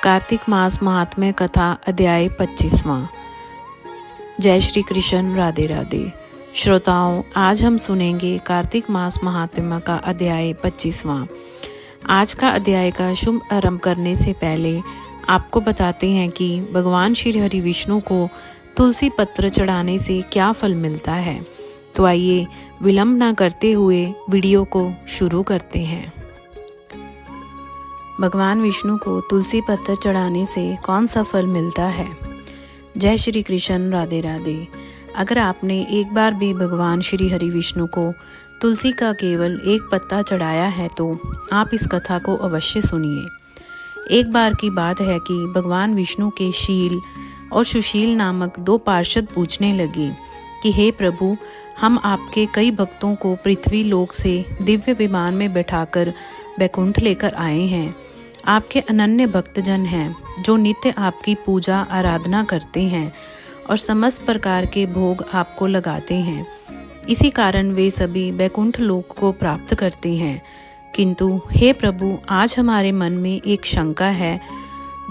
कार्तिक मास महात्म्य कथा अध्याय 25वां। जय श्री कृष्ण, राधे राधे। श्रोताओं, आज हम सुनेंगे कार्तिक मास महात्म्य का अध्याय 25वां। आज का अध्याय का शुभ आरंभ करने से पहले आपको बताते हैं कि भगवान श्री हरि विष्णु को तुलसी पत्र चढ़ाने से क्या फल मिलता है। तो आइए विलंब न करते हुए वीडियो को शुरू करते हैं। भगवान विष्णु को तुलसी पत्र चढ़ाने से कौन सा फल मिलता है। जय श्री कृष्ण, राधे राधे। अगर आपने एक बार भी भगवान श्री हरि विष्णु को तुलसी का केवल एक पत्ता चढ़ाया है तो आप इस कथा को अवश्य सुनिए। एक बार की बात है कि भगवान विष्णु के शील और सुशील नामक दो पार्षद पूछने लगे कि हे प्रभु, हम आपके कई भक्तों को पृथ्वी लोक से दिव्य विमान में बैठाकर बैकुंठ लेकर आए हैं। आपके अनन्य भक्तजन हैं जो नित्य आपकी पूजा आराधना करते हैं और समस्त प्रकार के भोग आपको लगाते हैं। इसी कारण वे सभी बैकुंठ लोक को प्राप्त करते हैं। किंतु हे प्रभु, आज हमारे मन में एक शंका है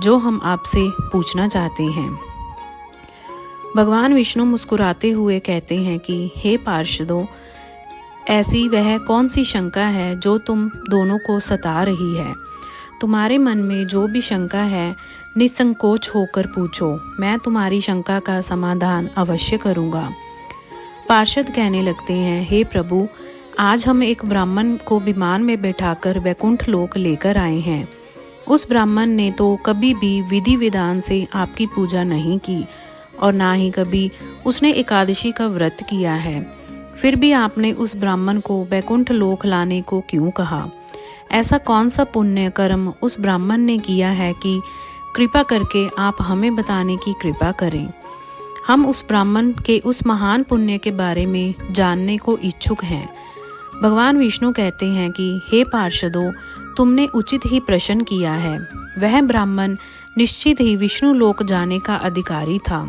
जो हम आपसे पूछना चाहते हैं। भगवान विष्णु मुस्कुराते हुए कहते हैं कि हे पार्षदों, ऐसी वह कौन सी शंका है जो तुम दोनों को सता रही है। तुम्हारे मन में जो भी शंका है निसंकोच होकर पूछो, मैं तुम्हारी शंका का समाधान अवश्य करूँगा। पार्षद कहने लगते हैं, हे प्रभु, आज हम एक ब्राह्मण को विमान में बैठाकर वैकुंठ लोक लेकर आए हैं। उस ब्राह्मण ने तो कभी भी विधि विधान से आपकी पूजा नहीं की और ना ही कभी उसने एकादशी का व्रत किया है। फिर भी आपने उस ब्राह्मण को वैकुंठ लोक लाने को क्यों कहा। ऐसा कौन सा पुण्य कर्म उस ब्राह्मण ने किया है कि कृपा करके आप हमें बताने की कृपा करें। हम उस ब्राह्मण के उस महान पुण्य के बारे में जानने को इच्छुक हैं। भगवान विष्णु कहते हैं कि हे पार्षदों, तुमने उचित ही प्रश्न किया है। वह ब्राह्मण निश्चित ही विष्णु लोक जाने का अधिकारी था।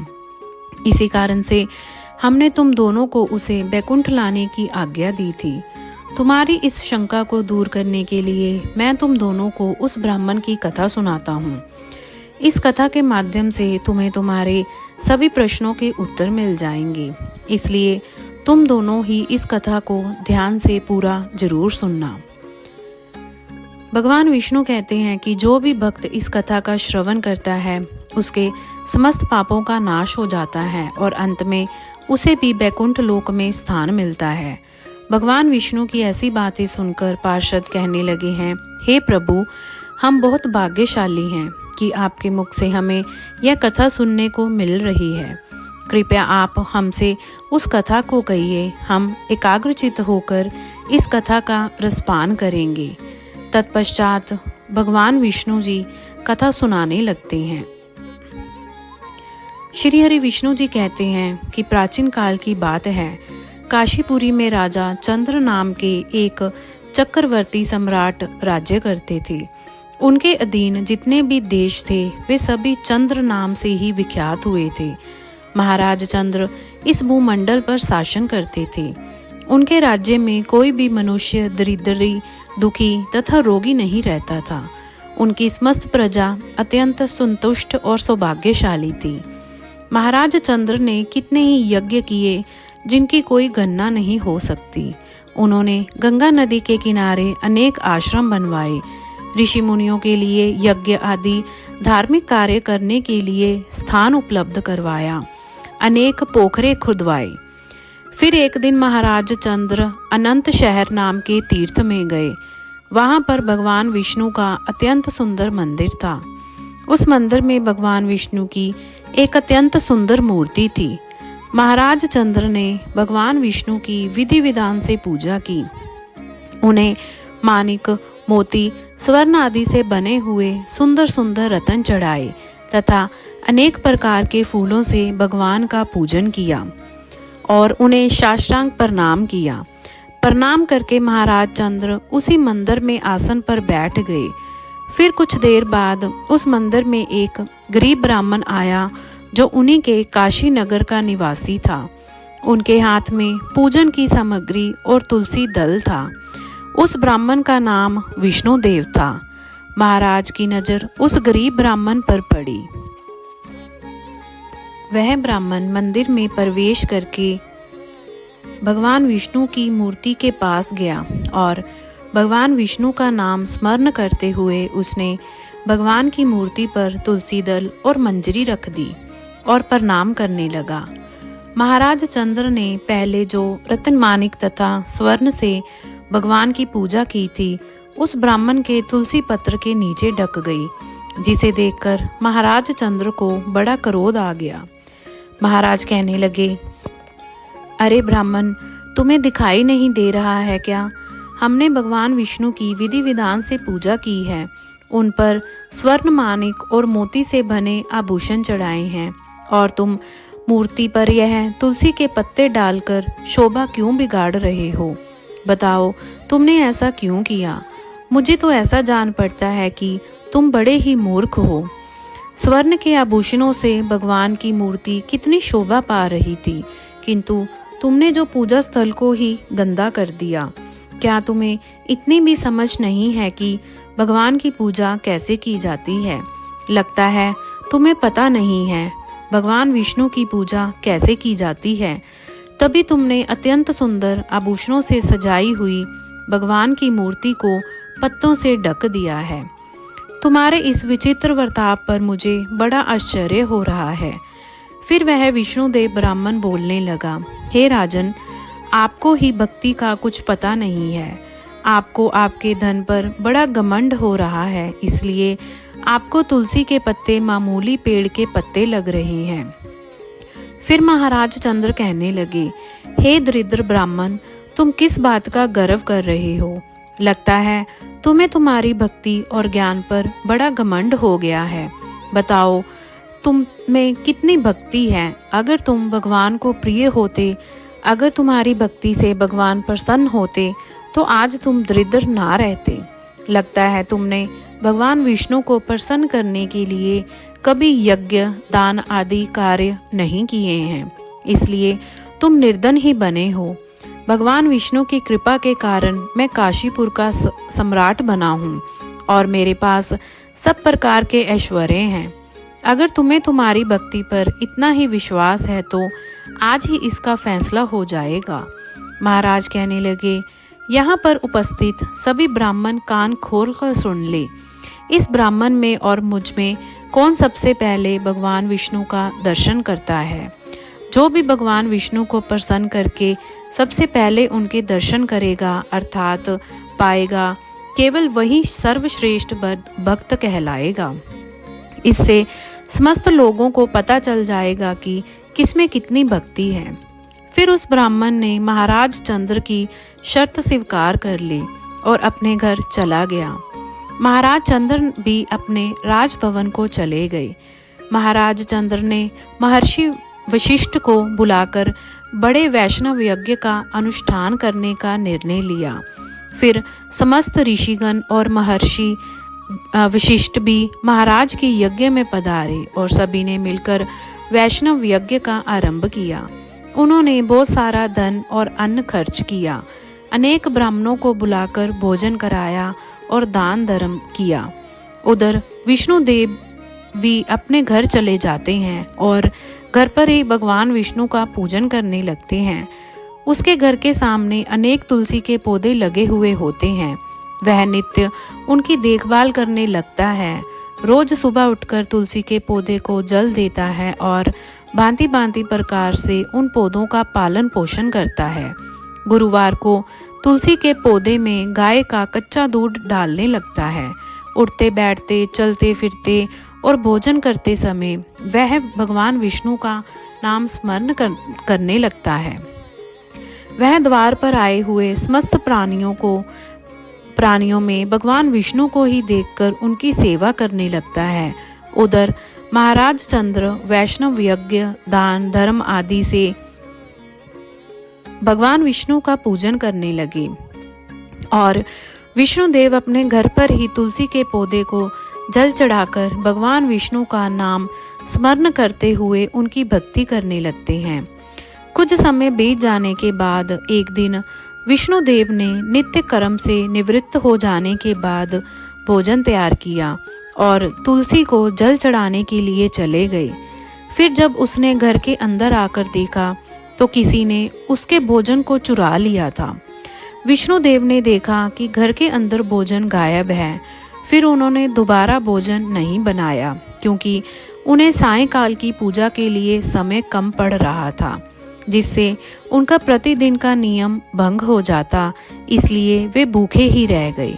इसी कारण से हमने तुम दोनों को उसे बैकुंठ लाने की आज्ञा दी थी। तुम्हारी इस शंका को दूर करने के लिए मैं तुम दोनों को उस ब्राह्मण की कथा सुनाता हूँ। इस कथा के माध्यम से तुम्हें तुम्हारे सभी प्रश्नों के उत्तर मिल जाएंगे। इसलिए तुम दोनों ही इस कथा को ध्यान से पूरा जरूर सुनना। भगवान विष्णु कहते हैं कि जो भी भक्त इस कथा का श्रवण करता है उसके समस्त पापों का नाश हो जाता है और अंत में उसे भी बैकुंठ लोक में स्थान मिलता है। भगवान विष्णु की ऐसी बातें सुनकर पार्षद कहने लगे हैं, हे प्रभु, हम बहुत भाग्यशाली हैं कि आपके मुख से हमें यह कथा सुनने को मिल रही है। कृपया आप हमसे उस कथा को कहिए, हम एकाग्रचित्त होकर इस कथा का रसपान करेंगे। तत्पश्चात भगवान विष्णु जी कथा सुनाने लगते हैं। श्री हरि विष्णु जी कहते हैं कि प्राचीन काल की बात है, काशीपुरी में राजा चंद्र नाम के एक चक्रवर्ती सम्राट राज्य करते थे। उनके अधीन जितने भी देश थे वे सभी चंद्र नाम से ही विख्यात हुए थे। महाराज चंद्र इस भूमंडल पर शासन करते थे। उनके राज्य में कोई भी मनुष्य दरिद्री, दुखी तथा रोगी नहीं रहता था। उनकी समस्त प्रजा अत्यंत संतुष्ट और सौभाग्यशाली थी। महाराज चंद्र ने कितने ही यज्ञ किए जिनकी कोई गणना नहीं हो सकती। उन्होंने गंगा नदी के किनारे अनेक आश्रम बनवाए, ऋषि मुनियों के लिए यज्ञ आदि धार्मिक कार्य करने के लिए स्थान उपलब्ध करवाया, अनेक पोखरे खुदवाए। फिर एक दिन महाराज चंद्र अनंत शहर नाम के तीर्थ में गए। वहां पर भगवान विष्णु का अत्यंत सुंदर मंदिर था। उस मंदिर में भगवान विष्णु की एक अत्यंत सुंदर मूर्ति थी। महाराज चंद्र ने भगवान विष्णु की विधि विधान से पूजा की। उन्हें माणिक, मोती, स्वर्ण आदि से बने हुए सुंदर सुंदर रत्न चढ़ाए तथा अनेक प्रकार के फूलों से भगवान का पूजन किया और उन्हें साष्टांग प्रणाम किया। प्रणाम करके महाराज चंद्र उसी मंदिर में आसन पर बैठ गए। फिर कुछ देर बाद उस मंदिर में एक गरीब ब्राह्मण आया जो उन्हीं के काशी नगर का निवासी था। उनके हाथ में पूजन की सामग्री और तुलसी दल था। उस ब्राह्मण का नाम विष्णुदेव था। महाराज की नज़र उस गरीब ब्राह्मण पर पड़ी। वह ब्राह्मण मंदिर में प्रवेश करके भगवान विष्णु की मूर्ति के पास गया और भगवान विष्णु का नाम स्मरण करते हुए उसने भगवान की मूर्ति पर तुलसी दल और मंजरी रख दी और प्रणाम करने लगा। महाराज चंद्र ने पहले जो रत्न माणिक तथा स्वर्ण से भगवान की पूजा की थी उस ब्राह्मण के तुलसी पत्र के नीचे ढक गई, जिसे देखकर महाराज चंद्र को बड़ा क्रोध आ गया। महाराज कहने लगे, अरे ब्राह्मण, तुम्हें दिखाई नहीं दे रहा है क्या? हमने भगवान विष्णु की विधि विधान से पूजा की है, उन पर स्वर्ण माणिक और मोती से बने आभूषण चढ़ाए हैं, और तुम मूर्ति पर यह तुलसी के पत्ते डालकर शोभा क्यों बिगाड़ रहे हो? बताओ, तुमने ऐसा क्यों किया? मुझे तो ऐसा जान पड़ता है कि तुम बड़े ही मूर्ख हो। स्वर्ण के आभूषणों से भगवान की मूर्ति कितनी शोभा पा रही थी, किंतु तुमने जो पूजा स्थल को ही गंदा कर दिया। क्या तुम्हें इतनी भी समझ नहीं है कि भगवान की पूजा कैसे की जाती है? लगता है तुम्हें पता नहीं है भगवान विष्णु की पूजा कैसे की जाती है। तभी तुमने अत्यंत सुंदर आभूषणों से सजाई हुई भगवान की मूर्ति को पत्तों से ढक दिया है। तुम्हारे इस विचित्र वर्ताव पर मुझे बड़ा आश्चर्य हो रहा है। फिर वह विष्णुदेव ब्राह्मण बोलने लगा, हे राजन, आपको ही भक्ति का कुछ पता नहीं है। आपको आपके धन पर बड़ा घमंड हो रहा है, इसलिए आपको तुलसी के पत्ते मामूली पेड़ के पत्ते लग रहे हैं। फिर महाराज चंद्र कहने लगे, हे दरिद्र ब्राह्मण, तुम किस बात का गर्व कर रहे हो? लगता है तुम्हें तुम्हारी भक्ति और ज्ञान पर बड़ा घमंड हो गया है। बताओ, तुम में कितनी भक्ति है? अगर तुम भगवान को प्रिय होते, अगर तुम्हारी भक्ति से भगवान प्रसन्न होते, तो आज तुम दरिद्र ना रहते। लगता है तुमने भगवान विष्णु को प्रसन्न करने के लिए कभी यज्ञ, दान आदि कार्य नहीं किए हैं, इसलिए तुम निर्धन ही बने हो। भगवान विष्णु की कृपा के कारण मैं काशीपुर का सम्राट बना हूँ और मेरे पास सब प्रकार के ऐश्वर्य हैं। अगर तुम्हें तुम्हारी भक्ति पर इतना ही विश्वास है तो आज ही इसका फैसला हो जाएगा। महाराज कहने लगे, यहाँ पर उपस्थित सभी ब्राह्मण कान खोल कर सुन ले। इस ब्राह्मण में और मुझ में कौन सबसे पहले भगवान विष्णु का दर्शन करता है? जो भी भगवान विष्णु को प्रसन्न करके सबसे पहले उनके दर्शन करेगा अर्थात पाएगा, केवल वही सर्वश्रेष्ठ भक्त कहलाएगा। इससे समस्त लोगों को पता चल जाएगा कि किसमें कितनी भक्ति है। फिर उस ब्राह्मण ने महाराज चंद्र की शर्त स्वीकार कर ली और अपने घर चला गया। महाराज चंद्र भी अपने राजभवन को चले गए। महाराज चंद्र ने महर्षि वशिष्ठ को बुलाकर बड़े वैष्णव यज्ञ का अनुष्ठान करने का निर्णय लिया। फिर समस्त ऋषिगण और महर्षि वशिष्ठ भी महाराज के यज्ञ में पधारे और सभी ने मिलकर वैष्णव यज्ञ का आरंभ किया। उन्होंने बहुत सारा धन और अन्न खर्च किया, अनेक ब्राह्मणों को बुलाकर भोजन कराया और दान धर्म किया। उधर विष्णुदेव भी अपने घर चले जाते हैं और घर पर ही भगवान विष्णु का पूजन करने लगते हैं। उसके घर के सामने अनेक तुलसी के पौधे लगे हुए होते हैं। वह नित्य उनकी देखभाल करने लगता है। रोज सुबह उठकर तुलसी के पौधे को जल देता है और भांति भांति प्रकार से उन पौधों का पालन पोषण करता है। गुरुवार को तुलसी के पौधे में गाय का कच्चा दूध डालने लगता है। उठते बैठते, चलते फिरते और भोजन करते समय वह भगवान विष्णु का नाम स्मरण करने लगता है। वह द्वार पर आए हुए समस्त प्राणियों में भगवान विष्णु को ही देखकर उनकी सेवा करने लगता है। उधर महाराज चंद्र वैष्णव यज्ञ, दान धर्म आदि से भगवान विष्णु का पूजन करने लगे और विष्णुदेव अपने घर पर ही तुलसी के पौधे को जल चढ़ाकर भगवान विष्णु का नाम स्मरण करते हुए उनकी भक्ति करने लगते हैं। कुछ समय बीत जाने के बाद एक दिन विष्णुदेव ने नित्य कर्म से निवृत्त हो जाने के बाद भोजन तैयार किया और तुलसी को जल चढ़ाने के लिए चले गए। फिर जब उसने घर के अंदर आकर देखा तो किसी ने उसके भोजन को चुरा लिया था। विष्णुदेव ने देखा कि घर के अंदर भोजन गायब है। फिर उन्होंने दोबारा भोजन नहीं बनाया क्योंकि उन्हें सायंकाल की पूजा के लिए समय कम पड़ रहा था, जिससे उनका प्रतिदिन का नियम भंग हो जाता, इसलिए वे भूखे ही रह गए।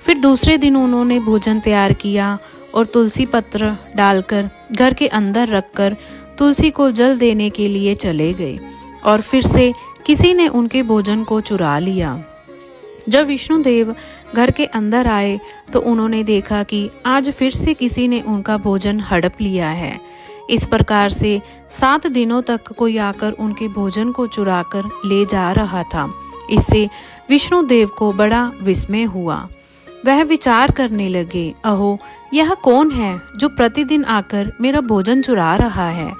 फिर दूसरे दिन उन्होंने भोजन तैयार किया और तुलसी पत्र डालकर घर के अंदर रखकर तुलसी को जल देने के लिए चले गए और फिर से किसी ने उनके भोजन को चुरा लिया। जब विष्णुदेव घर के अंदर आए तो उन्होंने देखा कि आज फिर से किसी ने उनका भोजन हड़प लिया है। इस प्रकार से 7 दिनों तक कोई आकर उनके भोजन को चुराकर ले जा रहा था। इससे विष्णुदेव को बड़ा विस्मय हुआ। वह विचार करने लगे, अहो, यह कौन है जो प्रतिदिन आकर मेरा भोजन चुरा रहा है?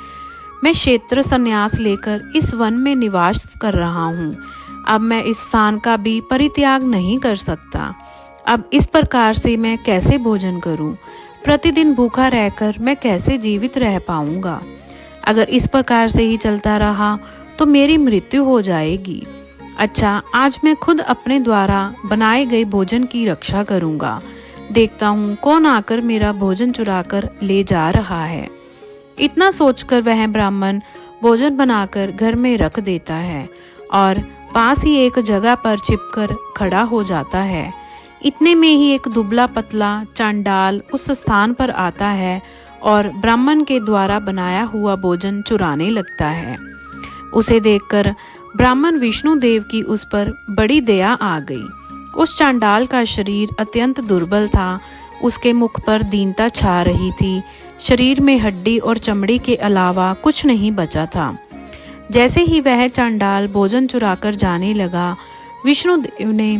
मैं क्षेत्र संन्यास लेकर इस वन में निवास कर रहा हूँ। अब मैं इस स्थान का भी परित्याग नहीं कर सकता। अब इस प्रकार से मैं कैसे भोजन करूं? प्रतिदिन भूखा रहकर मैं कैसे जीवित रह पाऊंगा? अगर इस प्रकार से ही चलता रहा तो मेरी मृत्यु हो जाएगी। अच्छा, आज मैं खुद अपने द्वारा बनाए गए भोजन की रक्षा करूंगा। देखता हूँ कौन आकर मेरा भोजन चुराकर ले जा रहा है। इतना सोचकर वह ब्राह्मण भोजन बनाकर घर में रख देता है और पास ही एक जगह पर छिपकर खड़ा हो जाता है। इतने में ही एक दुबला पतला चांडाल उस स्थान पर आता है और ब्राह्मण के द्वारा बनाया हुआ भोजन चुराने लगता है। उसे देखकर ब्राह्मण विष्णुदेव की उस पर बड़ी दया आ गई। उस चांडाल का शरीर अत्यंत दुर्बल था। उसके मुख पर दीनता छा रही थी। शरीर में हड्डी और चमड़ी के अलावा कुछ नहीं बचा था। जैसे ही वह चांडाल भोजन चुराकर जाने लगा, विष्णुदेव ने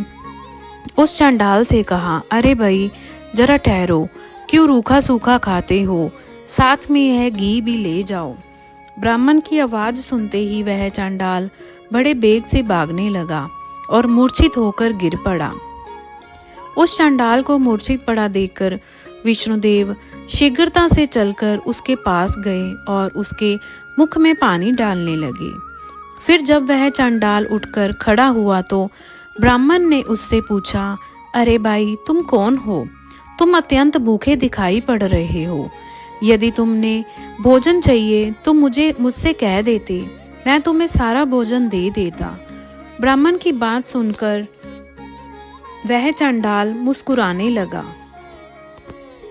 उस चांडाल से कहा, अरे भाई, जरा ठहरो, क्यों रूखा सूखा खाते हो? साथ में यह घी भी ले जाओ। ब्राह्मण की आवाज सुनते ही वह चांडाल बड़े बेग से भागने लगा और मूर्छित होकर गिर पड़ा। उस चांडाल को मूर्छित पड़ा देखकर विष्णुदेव शीघ्रता से चलकर उसके पास गए और उसके मुख में पानी डालने लगे। फिर जब वह चांडाल उठकर खड़ा हुआ तो ब्राह्मण ने उससे पूछा, अरे भाई, तुम कौन हो? तुम अत्यंत भूखे दिखाई पड़ रहे हो। यदि तुमने भोजन चाहिए तो मुझसे कह देते, मैं तुम्हें सारा भोजन दे देता। ब्राह्मण की बात सुनकर वह चांडाल मुस्कुराने लगा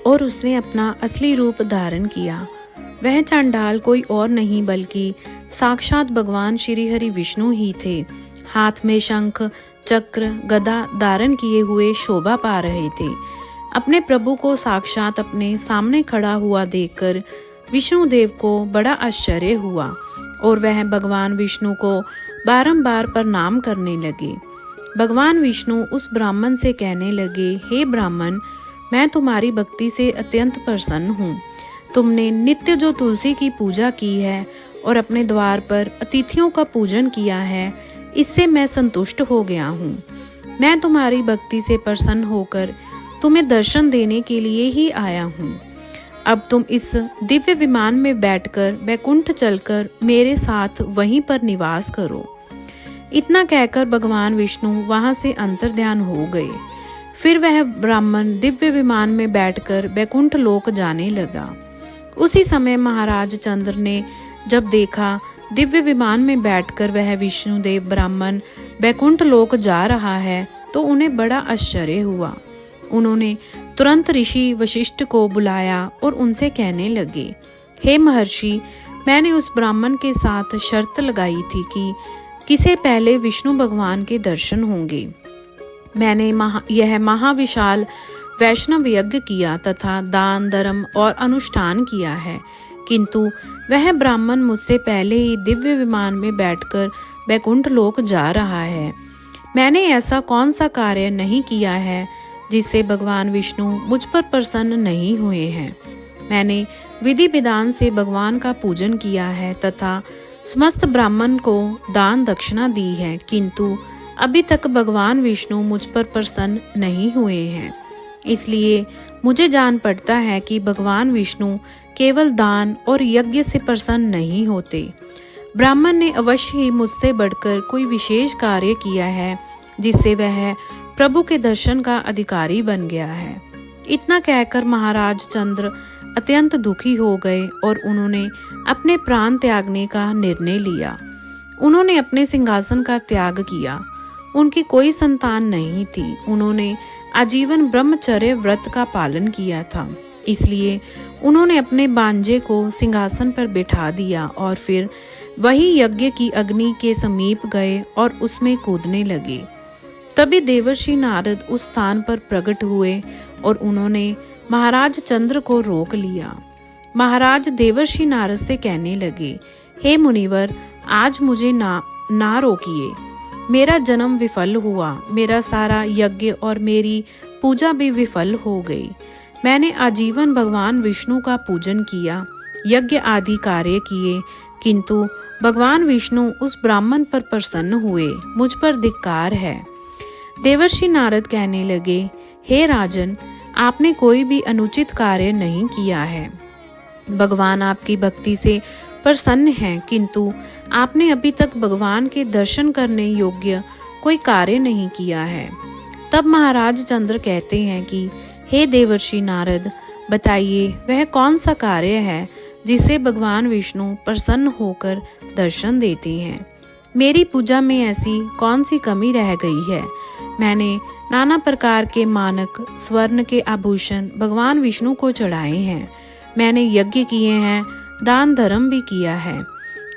और उसने अपना असली रूप धारण किया। वह चांडाल कोई और नहीं बल्कि साक्षात भगवान श्री हरि विष्णु ही थे। हाथ में शंख, चक्र, गदा धारण किए हुए शोभा पा रहे थे। अपने प्रभु को साक्षात अपने सामने खड़ा हुआ देखकर विष्णुदेव को बड़ा आश्चर्य हुआ और वह भगवान विष्णु को बारंबार प्रणाम करने लगे। भगवान विष्णु उस ब्राह्मण से कहने लगे, हे ब्राह्मण, मैं तुम्हारी भक्ति से अत्यंत प्रसन्न हूँ। तुमने नित्य जो तुलसी की पूजा की है और अपने द्वार पर अतिथियों का पूजन किया है, इससे मैं संतुष्ट हो गया हूँ। मैं तुम्हारी भक्ति से प्रसन्न होकर तुम्हें दर्शन देने के लिए ही आया हूँ। अब तुम इस दिव्य विमान में बैठकर वैकुंठ चलकर मेरे साथ वहीं पर निवास करो। इतना कहकर भगवान विष्णु वहां से अंतर्ध्यान हो गए। फिर वह ब्राह्मण दिव्य विमान में बैठकर वैकुंठ लोक जाने लगा। उसी समय महाराज चंद्र ने जब देखा दिव्य विमान में बैठकर वह विष्णुदेव ब्राह्मण वैकुंठ लोक जा रहा है तो उन्हें बड़ा आश्चर्य हुआ। उन्होंने तुरंत ऋषि वशिष्ठ को बुलाया और उनसे कहने लगे, हे महर्षि, मैंने उस ब्राह्मण के साथ शर्त लगाई थी कि किसे पहले विष्णु भगवान के दर्शन होंगे। मैंने यह महाविशाल वैष्णव यज्ञ किया तथा दान धर्म और अनुष्ठान किया है, किंतु वह ब्राह्मण मुझसे पहले ही दिव्य विमान में बैठकर वैकुंठ लोक जा रहा है। मैंने ऐसा कौन सा कार्य नहीं किया है जिससे भगवान विष्णु मुझ पर प्रसन्न नहीं हुए हैं। मैंने विधि विधान से भगवान का पूजन किया है तथा समस्त ब्राह्मण को दान दक्षिणा दी है, किंतु अभी तक भगवान विष्णु मुझ पर प्रसन्न नहीं हुए हैं। इसलिए मुझे जान पड़ता है कि भगवान विष्णु केवल दान और यज्ञ से प्रसन्न नहीं होते। ब्राह्मण ने अवश्य ही मुझसे बढ़कर कोई विशेष कार्य किया है जिससे वह प्रभु के दर्शन का अधिकारी बन गया है। इतना कहकर महाराज चंद्र अत्यंत दुखी हो गए और उन्होंने अपने प्राण त्यागने का निर्णय लिया। उन्होंने अपने सिंहासन का त्याग किया। उनकी कोई संतान नहीं थी। उन्होंने आजीवन ब्रह्मचर्य व्रत का पालन किया था। इसलिए उन्होंने अपने बांजे को सिंहासन पर बिठा दिया और फिर वही यज्ञ की अग्नि के समीप गए और उसमें कूदने लगे। तभी देवर्षि नारद उस स्थान पर प्रकट हुए और उन्होंने महाराज चंद्र को रोक लिया। महाराज देवर्षि नारद से कहने लगे, हे मुनिवर, आज मुझे ना रोकिए। मेरा जन्म विफल हुआ, मेरा सारा यज्ञ और मेरी पूजा भी विफल हो गई। मैंने आजीवन भगवान विष्णु का पूजन किया, यज्ञ आदि कार्य किए, किंतु भगवान विष्णु उस ब्राह्मण पर प्रसन्न हुए। मुझ पर धिक्कार है। देवर्षि नारद कहने लगे, हे राजन, आपने कोई भी अनुचित कार्य नहीं किया है। भगवान आपकी भक्ति से प्रसन्न हैं, किंतु आपने अभी तक भगवान के दर्शन करने योग्य कोई कार्य नहीं किया है। तब महाराज चंद्र कहते हैं कि हे देवर्षि नारद, बताइए वह कौन सा कार्य है जिसे भगवान विष्णु प्रसन्न होकर दर्शन देते हैं। मेरी पूजा में ऐसी कौन सी कमी रह गई है। मैंने नाना प्रकार के मानक स्वर्ण के आभूषण भगवान विष्णु को चढ़ाए हैं। मैंने यज्ञ किए हैं, दान धर्म भी किया है।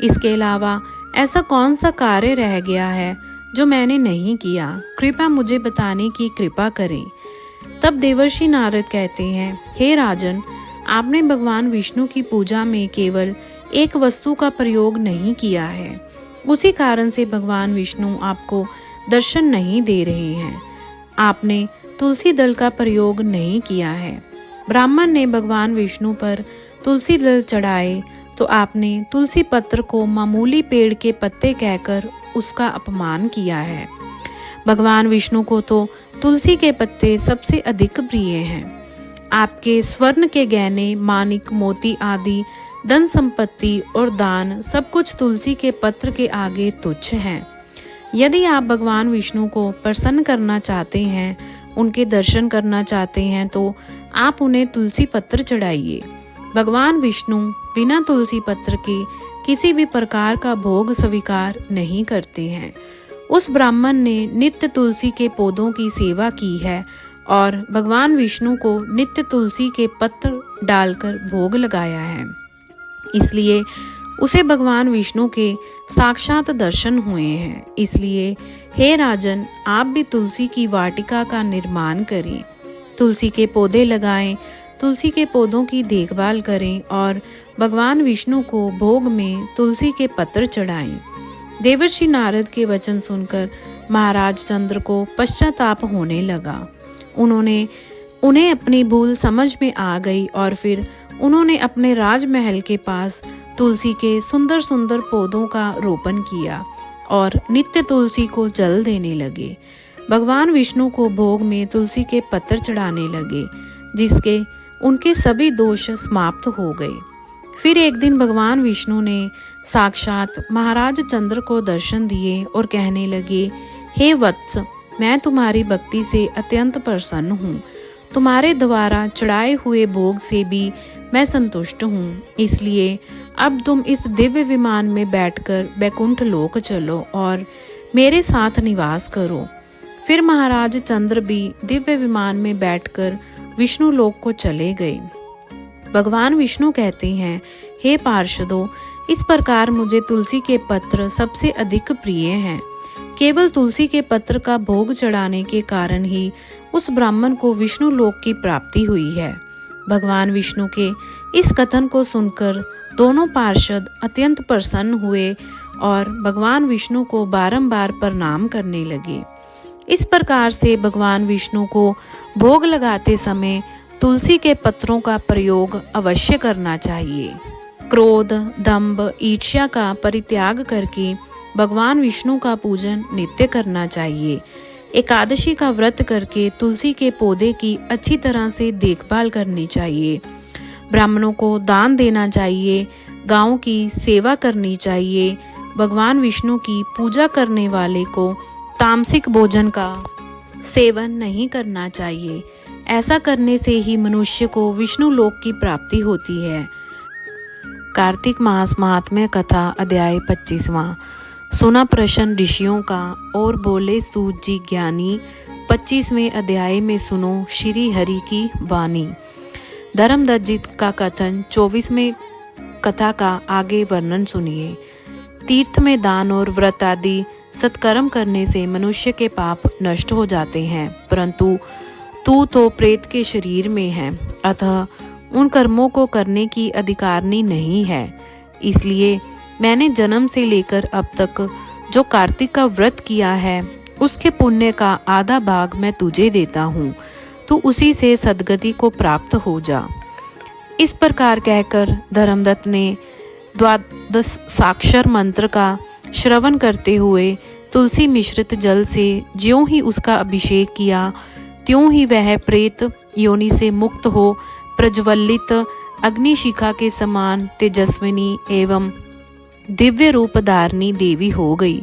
इसके अलावा ऐसा कौन सा कार्य रह गया है जो मैंने नहीं किया। कृपया मुझे बताने की कृपा करें। तब देवर्षि नारद कहते हैं, हे राजन, आपने भगवान विष्णु की पूजा में केवल एक वस्तु का प्रयोग नहीं किया है। उसी कारण से भगवान विष्णु आपको दर्शन नहीं दे रहे हैं। आपने तुलसी दल का प्रयोग नहीं किया है। ब्राह्मण ने भगवान विष्णु पर तुलसी दल चढ़ाए तो आपने तुलसी पत्र को मामूली पेड़ के पत्ते कहकर उसका अपमान किया है। भगवान विष्णु को तो तुलसी के पत्ते सबसे अधिक प्रिय हैं। आपके स्वर्ण के गहने, मानिक, मोती आदि धन संपत्ति और दान सब कुछ तुलसी के पत्र के आगे तुच्छ हैं। यदि आप भगवान विष्णु को प्रसन्न करना चाहते हैं, उनके दर्शन करना चाहते हैं, तो आप उन्हें तुलसी पत्र चढ़ाइए। भगवान विष्णु बिना तुलसी पत्र के किसी भी प्रकार का भोग स्वीकार नहीं करते हैं। उस ब्राह्मण ने नित्य तुलसी के पौधों की सेवा की है और भगवान विष्णु को नित्य तुलसी के पत्र डालकर भोग लगाया है। इसलिए उसे भगवान विष्णु के साक्षात दर्शन हुए हैं। इसलिए हे राजन, आप भी तुलसी की वाटिका का निर्माण करें, तुलसी के पौधे लगाएं, तुलसी के पौधों की देखभाल करें और भगवान विष्णु को भोग में तुलसी के पत्र चढ़ाएं। देवर्षि नारद के वचन सुनकर महाराज चंद्र को पश्चाताप होने लगा। उन्हें अपनी भूल समझ में आ गई और फिर उन्होंने अपने राजमहल के पास तुलसी के सुंदर सुंदर पौधों का रोपण किया और नित्य तुलसी को जल देने लगे। भगवान विष्णु को भोग में तुलसी के पत्र चढ़ाने लगे, जिसके उनके सभी दोष समाप्त हो गए। फिर एक दिन भगवान विष्णु ने साक्षात महाराज चंद्र को दर्शन दिए और कहने लगे, हे वत्स, मैं तुम्हारी भक्ति से अत्यंत प्रसन्न हूँ। तुम्हारे द्वारा चढ़ाए हुए भोग से भी मैं संतुष्ट हूँ। इसलिए अब तुम इस दिव्य विमान में बैठकर बैकुंठ लोक चलो और मेरे साथ निवास करो। फिर महाराज चंद्र भी दिव्य विमान में बैठकर विष्णु लोक को चले गए। भगवान विष्णु कहते हैं, हे पार्षदों, इस प्रकार मुझे तुलसी के पत्र सबसे अधिक प्रिय हैं। केवल तुलसी के पत्र का भोग चढ़ाने के कारण ही उस ब्राह्मण को विष्णु लोक की प्राप्ति हुई है। भगवान विष्णु के इस कथन को सुनकर दोनों पार्षद अत्यंत प्रसन्न हुए और भगवान विष्णु को बारंबार प्रणाम करने लगे। इस प्रकार से भगवान विष्णु को भोग लगाते समय तुलसी के पत्रों का प्रयोग अवश्य करना चाहिए। क्रोध, दंभ, ईर्ष्या का परित्याग करके भगवान विष्णु का पूजन नित्य करना चाहिए। एकादशी का व्रत करके तुलसी के पौधे की अच्छी तरह से देखभाल करनी चाहिए। ब्राह्मणों को दान देना चाहिए, गांव की सेवा करनी चाहिए। भगवान विष्णु की पूजा करने वाले को तामसिक भोजन का सेवन नहीं करना चाहिए। ऐसा करने से ही मनुष्य को विष्णु लोक की प्राप्ति होती है। कार्तिक मास महात्म्य कथा अध्याय 25वां। सुना प्रश्न ऋषियों का और बोले सूत जी ज्ञानी। 25वें अध्याय में सुनो श्री हरि की वाणी। धर्मदत्त जी का कथन 24वें कथा का आगे वर्णन सुनिए। तीर्थ में दान और व्रत आदि सत्कर्म करने से मनुष्य के पाप नष्ट हो जाते हैं, परंतु तू तो प्रेत के शरीर में है, अतः उन कर्मों को करने की अधिकारनी नहीं है। इसलिए मैंने जन्म से लेकर अब तक जो कार्तिक का व्रत किया है उसके पुण्य का आधा भाग मैं तुझे देता हूँ, तू उसी से सद्गति को प्राप्त हो जा। इस प्रकार कहकर धर्मदत्त ने द्वादश साक्षर मंत्र का श्रवण करते हुए तुलसी मिश्रित जल से ज्यों ही उसका अभिषेक किया, त्यों ही वह प्रेत योनि से मुक्त हो प्रज्वलित अग्निशिखा के समान तेजस्विनी एवं दिव्य रूप धारणी देवी हो गई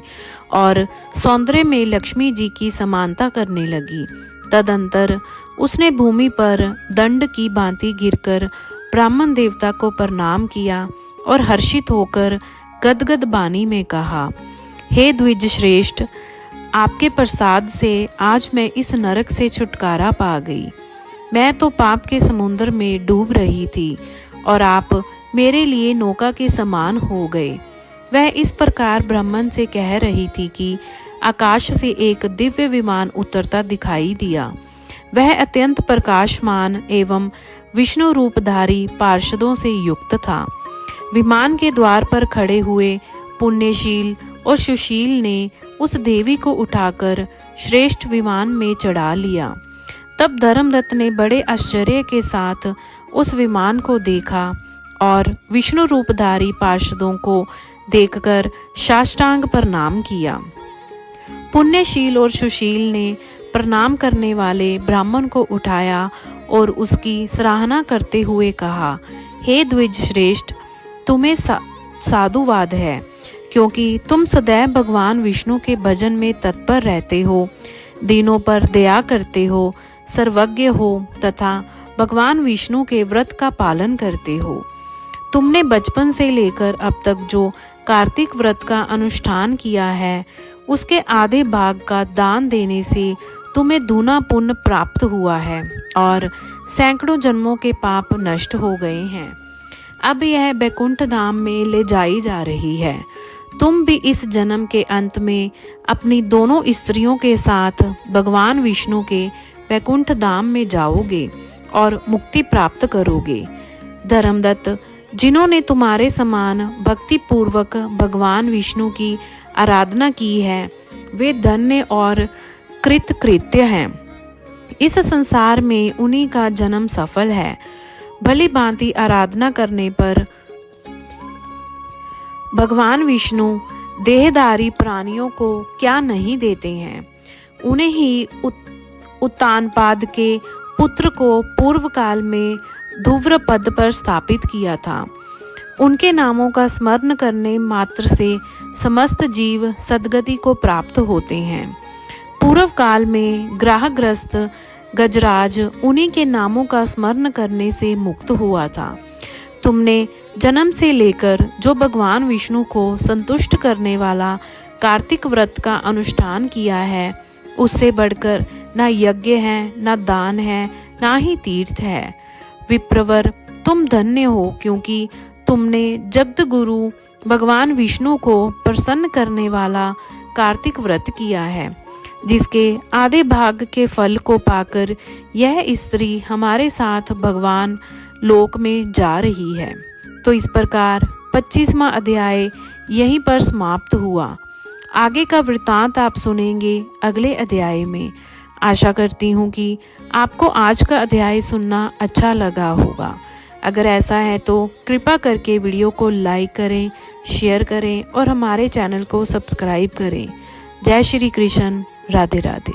और सौंदर्य में लक्ष्मी जी की समानता करने लगी। तदंतर उसने भूमि पर दंड की भांति गिरकर ब्राह्मण देवता को प्रणाम किया और हर्षित होकर गदगद बानी में कहा, हे द्विज श्रेष्ठ, आपके प्रसाद से आज मैं इस नरक से छुटकारा पा गई। मैं तो पाप के समुद्र में डूब रही थी और आप मेरे लिए नौका के समान हो गए। वह इस प्रकार ब्राह्मण से कह रही थी कि आकाश से एक दिव्य विमान उतरता दिखाई दिया। वह अत्यंत प्रकाशमान एवं विष्णु रूपधारी पार्षदों से युक्त था। विमान के द्वार पर खड़े हुए पुण्यशील और सुशील ने उस देवी को उठाकर श्रेष्ठ विमान में चढ़ा लिया। तब धर्मदत्त ने बड़े आश्चर्य के साथ उस विमान को देखा और विष्णु रूपधारी पार्षदों को देखकर साष्टांग प्रणाम किया। पुण्यशील और सुशील ने प्रणाम करने वाले ब्राह्मण को उठाया और उसकी सराहना करते हुए कहा, हे द्विज श्रेष्ठ, तुम्हें साधुवाद है, क्योंकि तुम सदैव भगवान विष्णु के भजन में तत्पर रहते हो, दीनों पर दया करते हो, सर्वज्ञ हो तथा भगवान विष्णु के व्रत का पालन करते हो। तुमने बचपन से लेकर अब तक जो कार्तिक व्रत का अनुष्ठान किया है उसके आधे भाग का दान देने से तुम्हें दूना पुण्य प्राप्त हुआ है और सैकड़ों जन्मों के पाप नष्ट हो गए हैं। अब यह बैकुंठ धाम में ले जाई जा रही है। तुम भी इस जन्म के अंत में अपनी दोनों स्त्रियों के साथ भगवान विष्णु के बैकुंठ धाम में जाओगे और मुक्ति प्राप्त करोगे। धर्मदत्त, जिन्होंने तुम्हारे समान भक्ति पूर्वक भगवान विष्णु की आराधना की है वे धन्य और कृतकृत्य हैं। इस संसार में उन्हीं का जन्म सफल है। भली भांति आराधना करने पर भगवान विष्णु देहधारी प्राणियों को क्या नहीं देते हैं। उन्हें ही उत्तानपाद के पुत्र को पूर्व काल में ध्रुव पद पर स्थापित किया था। उनके नामों का स्मरण करने मात्र से समस्त जीव सद्गति को प्राप्त होते हैं। पूर्व काल में ग्रहग्रस्त गजराज उन्हीं के नामों का स्मरण करने से मुक्त हुआ था। तुमने जन्म से लेकर जो भगवान विष्णु को संतुष्ट करने वाला कार्तिक व्रत का अनुष्ठान किया है उससे बढ़कर न यज्ञ है, न दान है, ना ही तीर्थ है। विप्रवर, तुम धन्य हो, क्योंकि तुमने जगत गुरु भगवान विष्णु को प्रसन्न करने वाला कार्तिक व्रत किया है, जिसके आधे भाग के फल को पाकर यह स्त्री हमारे साथ भगवान लोक में जा रही है। तो इस प्रकार 25वां अध्याय यहीं पर समाप्त हुआ। आगे का वृत्तांत आप सुनेंगे अगले अध्याय में। आशा करती हूँ कि आपको आज का अध्याय सुनना अच्छा लगा होगा। अगर ऐसा है तो कृपा करके वीडियो को लाइक करें, शेयर करें और हमारे चैनल को सब्सक्राइब करें। जय श्री कृष्ण, राधे राधे।